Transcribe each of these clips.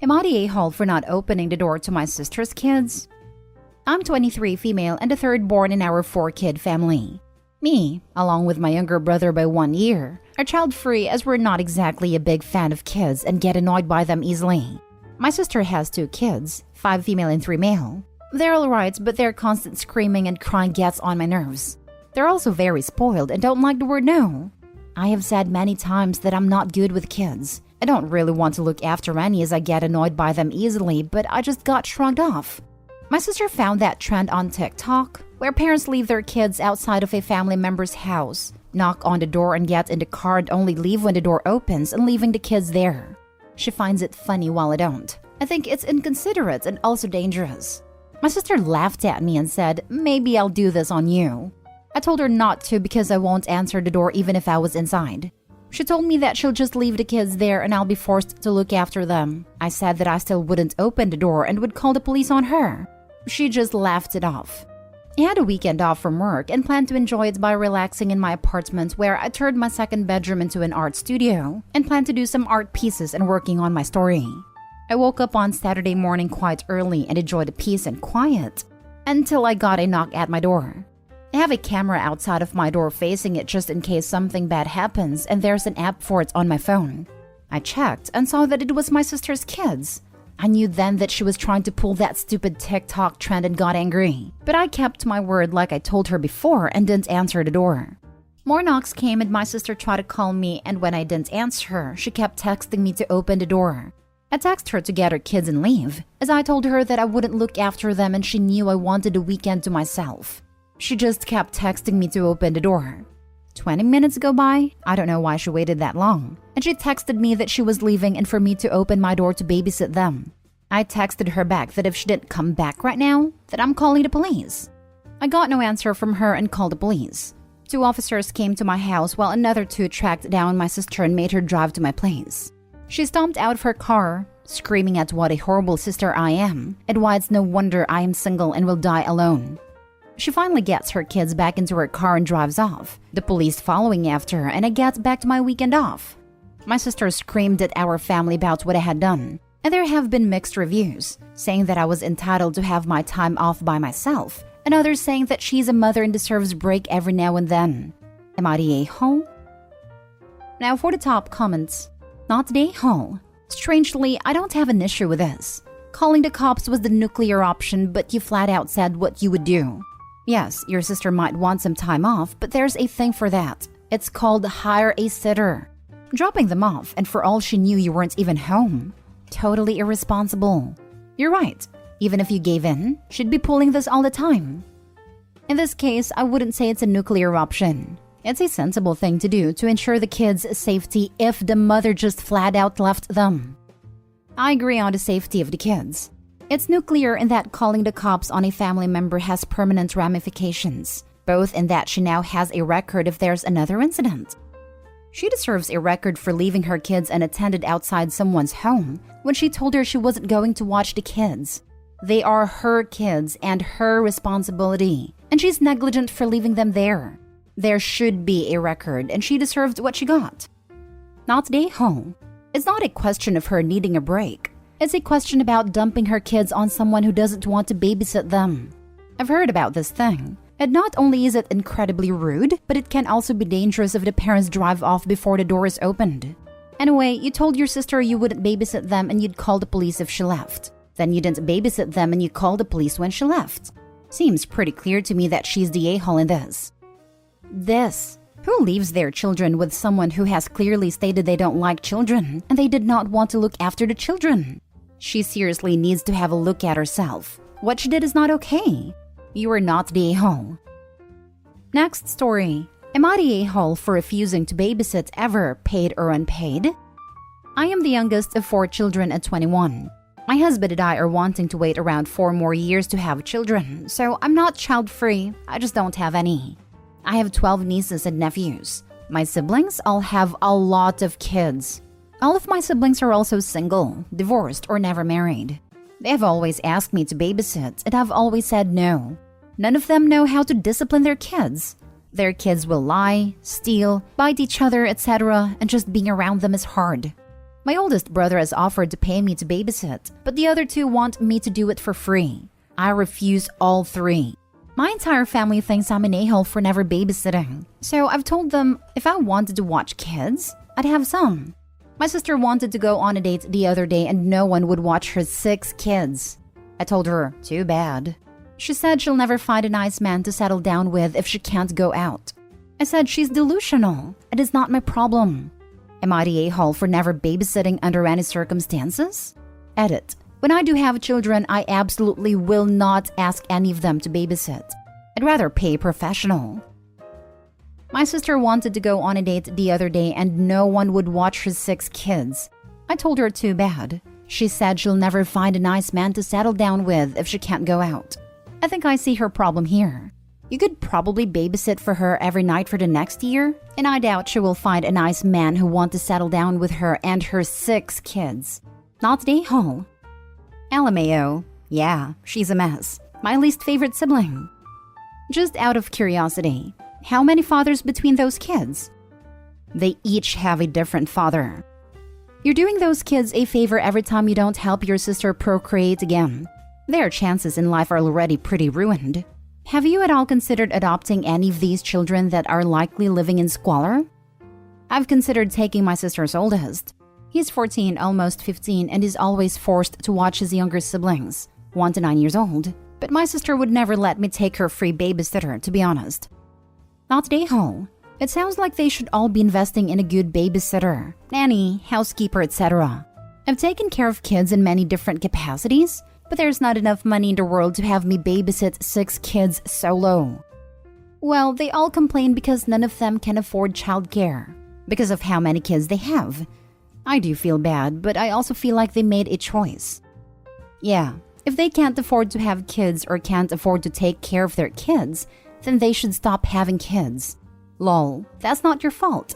Am I the a-hole for not opening the door to my sister's kids? I'm 23, female, and the third born in our 4-kid family. Me, along with my younger brother by 1 year, are child-free as we're not exactly a big fan of kids and get annoyed by them easily. My sister has 2 kids, 5 female and 3 male. They're alright, but their constant screaming and crying gets on my nerves. They're also very spoiled and don't like the word no. I have said many times that I'm not good with kids. I don't really want to look after any as I get annoyed by them easily, but I just got shrugged off. My sister found that trend on TikTok, where parents leave their kids outside of a family member's house, knock on the door and get in the car and only leave when the door opens and leaving the kids there. She finds it funny while I don't. I think it's inconsiderate and also dangerous. My sister laughed at me and said, "Maybe I'll do this on you." I told her not to because I won't answer the door even if I was inside. She told me that she'll just leave the kids there and I'll be forced to look after them. I said that I still wouldn't open the door and would call the police on her. She just laughed it off. I had a weekend off from work and planned to enjoy it by relaxing in my apartment where I turned my second bedroom into an art studio and planned to do some art pieces and working on my story. I woke up on Saturday morning quite early and enjoyed the peace and quiet until I got a knock at my door. I have a camera outside of my door facing it just in case something bad happens, and there's an app for it on my phone. I checked and saw that it was my sister's kids. I knew then that she was trying to pull that stupid TikTok trend and got angry. But I kept my word like I told her before and didn't answer the door. More knocks came and my sister tried to call me, and when I didn't answer her, she kept texting me to open the door. I texted her to get her kids and leave, as I told her that I wouldn't look after them and she knew I wanted the weekend to myself. She just kept texting me to open the door. 20 minutes go by, I don't know why she waited that long, and she texted me that she was leaving and for me to open my door to babysit them. I texted her back that if she didn't come back right now, that I'm calling the police. I got no answer from her and called the police. 2 officers came to my house while another 2 tracked down my sister and made her drive to my place. She stomped out of her car, screaming at what a horrible sister I am and why it's no wonder I am single and will die alone. She finally gets her kids back into her car and drives off, the police following after, and I get back to my weekend off. My sister screamed at our family about what I had done, and there have been mixed reviews, saying that I was entitled to have my time off by myself, and others saying that she's a mother and deserves a break every now and then. Am I the a-hole? Now for the top comments. Not the a-hole. Strangely, I don't have an issue with this. Calling the cops was the nuclear option, but you flat out said what you would do. Yes, your sister might want some time off, but there's a thing for that. It's called hire a sitter. Dropping them off, and for all she knew you weren't even home. Totally irresponsible. You're right. Even if you gave in, she'd be pulling this all the time. In this case, I wouldn't say it's a nuclear option. It's a sensible thing to do to ensure the kids' safety if the mother just flat out left them. I agree on the safety of the kids. It's nuclear in that calling the cops on a family member has permanent ramifications, both in that she now has a record if there's another incident. She deserves a record for leaving her kids unattended outside someone's home when she told her she wasn't going to watch the kids. They are her kids and her responsibility, and she's negligent for leaving them there. There should be a record, and she deserved what she got. Not the a-hole. It's not a question of her needing a break. It's a question about dumping her kids on someone who doesn't want to babysit them. I've heard about this thing. And not only is it incredibly rude, but it can also be dangerous if the parents drive off before the door is opened. Anyway, you told your sister you wouldn't babysit them and you'd call the police if she left. Then you didn't babysit them and you called the police when she left. Seems pretty clear to me that she's the a-hole in this. Who leaves their children with someone who has clearly stated they don't like children and they did not want to look after the children? She seriously needs to have a look at herself. What she did is not okay. You are not the a-hole. Next story. Am I the a-hole for refusing to babysit ever, paid or unpaid? I am the youngest of 4 children at 21. My husband and I are wanting to wait around 4 more years to have children, so I'm not child-free, I just don't have any. I have 12 nieces and nephews. My siblings all have a lot of kids. All of my siblings are also single, divorced, or never married. They have always asked me to babysit, and I've always said no. None of them know how to discipline their kids. Their kids will lie, steal, bite each other, etc., and just being around them is hard. My oldest brother has offered to pay me to babysit, but the other two want me to do it for free. I refuse all three. My entire family thinks I'm an a-hole for never babysitting, so I've told them if I wanted to watch kids, I'd have some. My sister wanted to go on a date the other day and no one would watch her 6 kids. I told her, too bad. She said she'll never find a nice man to settle down with if she can't go out. I said she's delusional. It is not my problem. Am I the a-hole for never babysitting under any circumstances? Edit. When I do have children, I absolutely will not ask any of them to babysit. I'd rather pay a professional. My sister wanted to go on a date the other day and no one would watch her 6 kids. I told her too bad. She said she'll never find a nice man to settle down with if she can't go out. I think I see her problem here. You could probably babysit for her every night for the next year, and I doubt she will find a nice man who wants to settle down with her and her 6 kids. Not the a-hole. LMAO. Yeah, she's a mess. My least favorite sibling. Just out of curiosity, how many fathers between those kids? They each have a different father. You're doing those kids a favor every time you don't help your sister procreate again. Their chances in life are already pretty ruined. Have you at all considered adopting any of these children that are likely living in squalor? I've considered taking my sister's oldest. He's 14, almost 15, and is always forced to watch his younger siblings, 1 to 9 years old. But my sister would never let me take her free babysitter, to be honest. Not the a-hole. It sounds like they should all be investing in a good babysitter, nanny, housekeeper, etc. I've taken care of kids in many different capacities, but there's not enough money in the world to have me babysit 6 kids solo. Well, they all complain because none of them can afford childcare, because of how many kids they have. I do feel bad, but I also feel like they made a choice. Yeah, if they can't afford to have kids or can't afford to take care of their kids, then they should stop having kids. Lol, that's not your fault.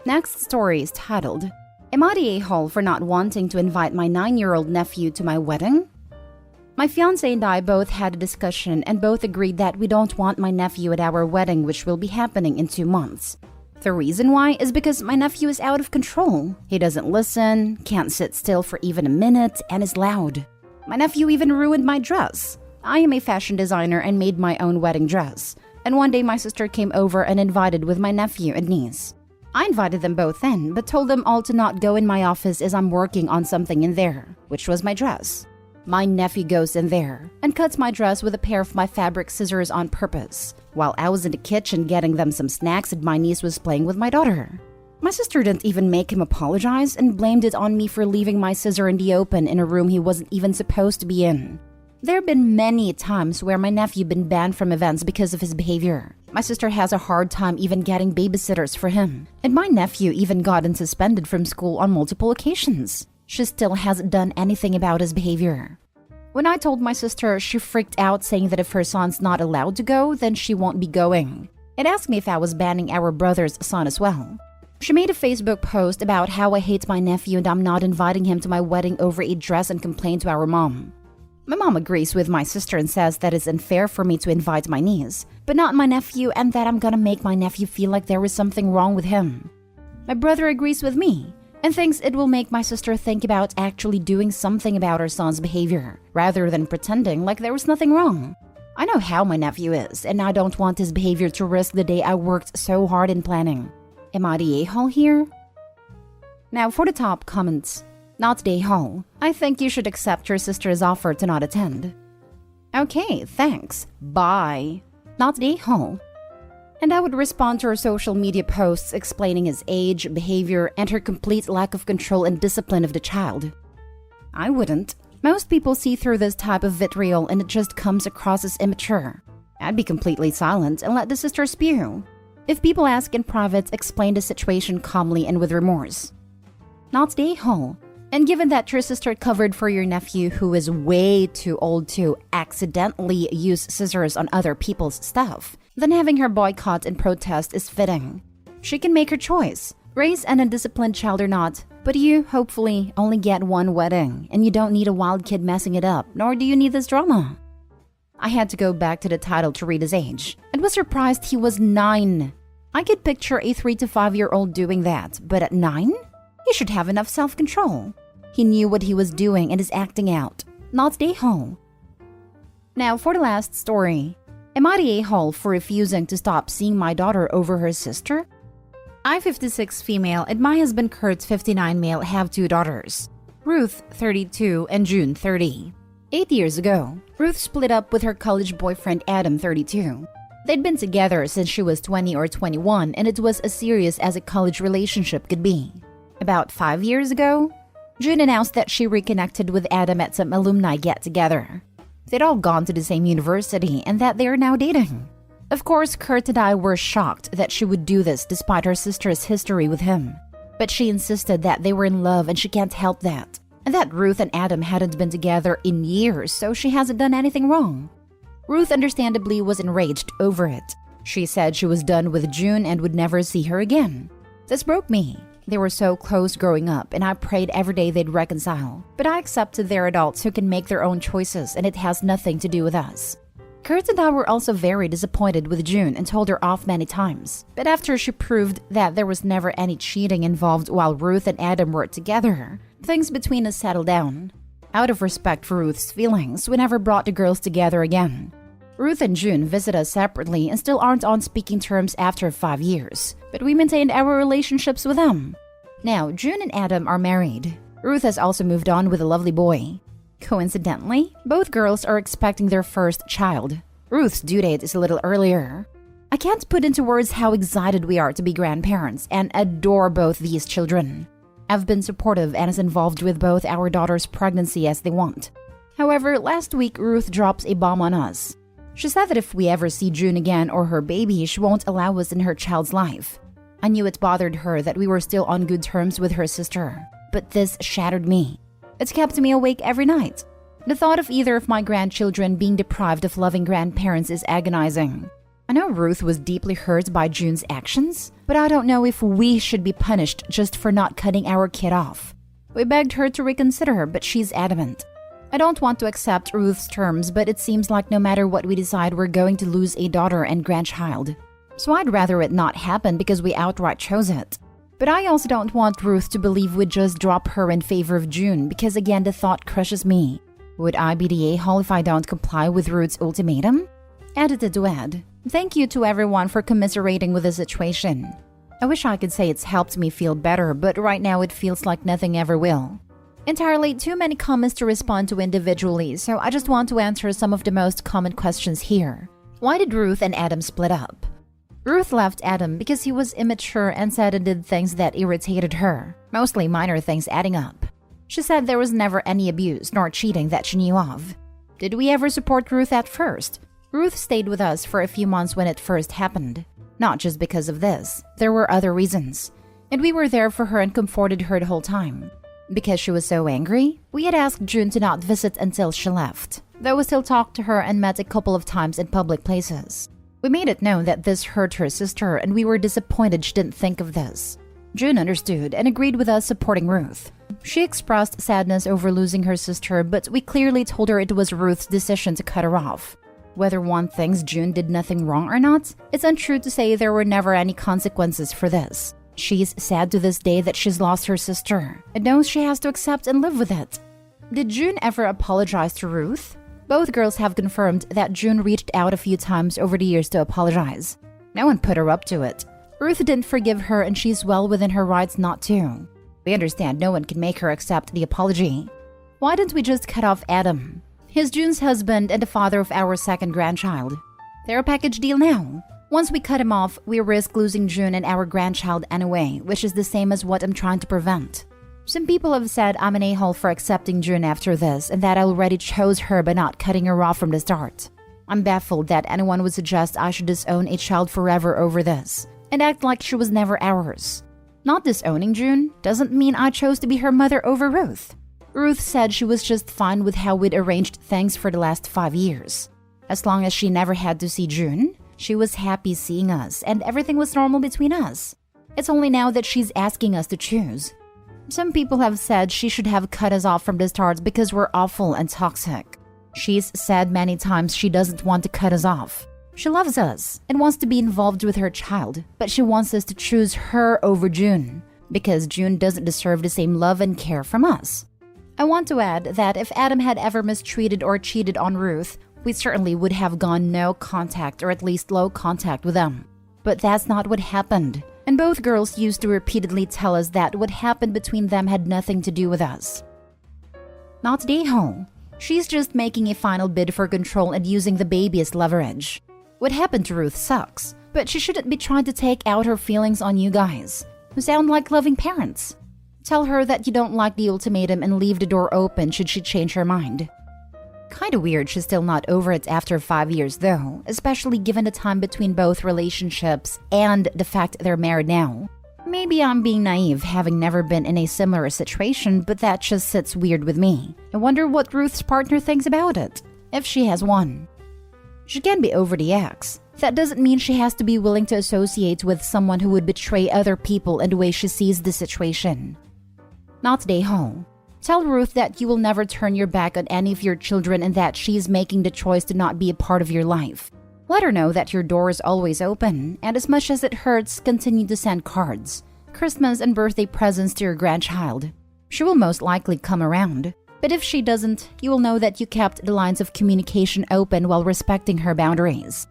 Next story is titled, Am I the a-hole for not wanting to invite my 9-year-old nephew to my wedding? My fiancé and I both had a discussion and both agreed that we don't want my nephew at our wedding, which will be happening in 2 months. The reason why is because my nephew is out of control. He doesn't listen, can't sit still for even a minute, and is loud. My nephew even ruined my dress. I am a fashion designer and made my own wedding dress. And one day my sister came over and invited with my nephew and niece. I invited them both in, but told them all to not go in my office as I'm working on something in there, which was my dress. My nephew goes in there and cuts my dress with a pair of my fabric scissors on purpose, while I was in the kitchen getting them some snacks and my niece was playing with my daughter. My sister didn't even make him apologize and blamed it on me for leaving my scissor in the open in a room he wasn't even supposed to be in. There have been many times where my nephew been banned from events because of his behavior. My sister has a hard time even getting babysitters for him, and my nephew even gotten suspended from school on multiple occasions. She still hasn't done anything about his behavior. When I told my sister, she freaked out saying that if her son's not allowed to go, then she won't be going. It asked me if I was banning our brother's son as well. She made a Facebook post about how I hate my nephew and I'm not inviting him to my wedding over a dress and complained to our mom. My mom agrees with my sister and says that it's unfair for me to invite my niece, but not my nephew, and that I'm gonna make my nephew feel like there is something wrong with him. My brother agrees with me and thinks it will make my sister think about actually doing something about her son's behavior, rather than pretending like there was nothing wrong. I know how my nephew is, and I don't want his behavior to risk the day I worked so hard in planning. Am I the a-hole here? Now for the top comments. Not the a-hole. I think you should accept your sister's offer to not attend. Okay, thanks. Bye. Not the a-hole. And I would respond to her social media posts explaining his age, behavior, and her complete lack of control and discipline of the child. I wouldn't. Most people see through this type of vitriol and it just comes across as immature. I'd be completely silent and let the sister spew. If people ask in private, explain the situation calmly and with remorse. Not the a-hole. And given that your sister covered for your nephew who is way too old to accidentally use scissors on other people's stuff, then having her boycott and protest is fitting. She can make her choice, raise an undisciplined child or not, but you, hopefully, only get one wedding, and you don't need a wild kid messing it up, nor do you need this drama. I had to go back to the title to read his age, and was surprised he was 9. I could picture a 3 to 5 year old doing that, but at 9? He should have enough self-control. He knew what he was doing and is acting out, not the a-hole. Now for the last story. Am I the a-hole for refusing to stop seeing my daughter over her sister? I, 56 female, and my husband Kurt, 59 male, have 2 daughters. Ruth, 32, and June, 30. 8 years ago, Ruth split up with her college boyfriend Adam, 32. They'd been together since she was 20 or 21, and it was as serious as a college relationship could be. About 5 years ago, June announced that she reconnected with Adam at some alumni get-together. They'd all gone to the same university and that they are now dating. Of course, Kurt and I were shocked that she would do this despite her sister's history with him. But she insisted that they were in love and she can't help that, and that Ruth and Adam hadn't been together in years, so she hasn't done anything wrong. Ruth understandably was enraged over it. She said she was done with June and would never see her again. This broke me. They were so close growing up, and I prayed every day they'd reconcile. But I accepted they're adults who can make their own choices, and it has nothing to do with us. Kurt and I were also very disappointed with June and told her off many times. But after she proved that there was never any cheating involved while Ruth and Adam were together, things between us settled down. Out of respect for Ruth's feelings, we never brought the girls together again. Ruth and June visit us separately and still aren't on speaking terms after 5 years, but we maintained our relationships with them. Now, June and Adam are married. Ruth has also moved on with a lovely boy. Coincidentally, both girls are expecting their first child. Ruth's due date is a little earlier. I can't put into words how excited we are to be grandparents and adore both these children. I've been supportive and is involved with both our daughters' pregnancy as they want. However, last week Ruth drops a bomb on us. She said that if we ever see June again or her baby, she won't allow us in her child's life. I knew it bothered her that we were still on good terms with her sister, but this shattered me. It kept me awake every night. The thought of either of my grandchildren being deprived of loving grandparents is agonizing. I know Ruth was deeply hurt by June's actions, but I don't know if we should be punished just for not cutting our kid off. We begged her to reconsider, but she's adamant. I don't want to accept Ruth's terms, but it seems like no matter what we decide, we're going to lose a daughter and grandchild. So I'd rather it not happen because we outright chose it. But I also don't want Ruth to believe we'd just drop her in favor of June because again the thought crushes me. Would I be the a-hole if I don't comply with Ruth's ultimatum? Edited to add, thank you to everyone for commiserating with the situation. I wish I could say it's helped me feel better, but right now it feels like nothing ever will. Entirely too many comments to respond to individually, so I just want to answer some of the most common questions here. Why did Ruth and Adam split up? Ruth left Adam because he was immature and said and did things that irritated her, mostly minor things adding up. She said there was never any abuse nor cheating that she knew of. Did we ever support Ruth at first? Ruth stayed with us for a few months when it first happened. Not just because of this, there were other reasons. And we were there for her and comforted her the whole time. Because she was so angry, we had asked June to not visit until she left, though we still talked to her and met a couple of times in public places. We made it known that this hurt her sister and we were disappointed she didn't think of this. June understood and agreed with us supporting Ruth. She expressed sadness over losing her sister, but we clearly told her it was Ruth's decision to cut her off. Whether one thinks June did nothing wrong or not, it's untrue to say there were never any consequences for this. She's sad to this day that she's lost her sister and knows she has to accept and live with it. Did June ever apologize to Ruth? Both girls have confirmed that June reached out a few times over the years to apologize. No one put her up to it. Ruth didn't forgive her and she's well within her rights not to. We understand no one can make her accept the apology. Why didn't we just cut off Adam? He's June's husband and the father of our second grandchild. They're a package deal now. Once we cut him off, we risk losing June and our grandchild anyway, which is the same as what I'm trying to prevent. Some people have said I'm an a-hole for accepting June after this and that I already chose her by not cutting her off from the start. I'm baffled that anyone would suggest I should disown a child forever over this and act like she was never ours. Not disowning June doesn't mean I chose to be her mother over Ruth. Ruth said she was just fine with how we'd arranged things for the last 5 years. As long as she never had to see June, she was happy seeing us and everything was normal between us. It's only now that she's asking us to choose. Some people have said she should have cut us off from the start because we're awful and toxic. She's said many times she doesn't want to cut us off. She loves us and wants to be involved with her child, but she wants us to choose her over June. because June doesn't deserve the same love and care from us. I want to add that if Adam had ever mistreated or cheated on Ruth, we certainly would have gone no contact or at least low contact with them. But that's not what happened, and both girls used to repeatedly tell us that what happened between them had nothing to do with us. Not Daeho. She's just making a final bid for control and using the baby as leverage. What happened to Ruth sucks, but she shouldn't be trying to take out her feelings on you guys, who sound like loving parents. Tell her that you don't like the ultimatum and leave the door open should she change her mind. Kinda weird she's still not over it after 5 years though, especially given the time between both relationships and the fact they're married now. Maybe I'm being naive, having never been in a similar situation, but that just sits weird with me. I wonder what Ruth's partner thinks about it, if she has one. She can be over the ex. That doesn't mean she has to be willing to associate with someone who would betray other people in the way she sees the situation. Not Daeho. Tell Ruth that you will never turn your back on any of your children and that she's making the choice to not be a part of your life. Let her know that your door is always open, and as much as it hurts, continue to send cards, Christmas and birthday presents to your grandchild. She will most likely come around, but if she doesn't, you will know that you kept the lines of communication open while respecting her boundaries.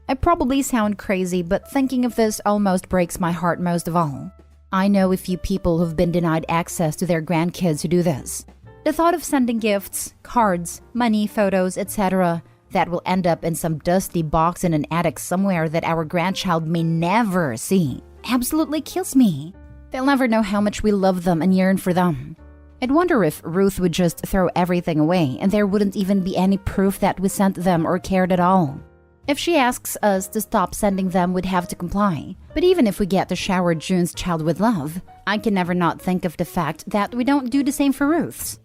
I probably sound crazy, but thinking of this almost breaks my heart most of all. I know a few people who've been denied access to their grandkids who do this. The thought of sending gifts, cards, money, photos, etc. that will end up in some dusty box in an attic somewhere that our grandchild may never see absolutely kills me. They'll never know how much we love them and yearn for them. I'd wonder if Ruth would just throw everything away and there wouldn't even be any proof that we sent them or cared at all. If she asks us to stop sending them, we'd have to comply. But even if we get to shower June's child with love, I can never not think of the fact that we don't do the same for Ruth's.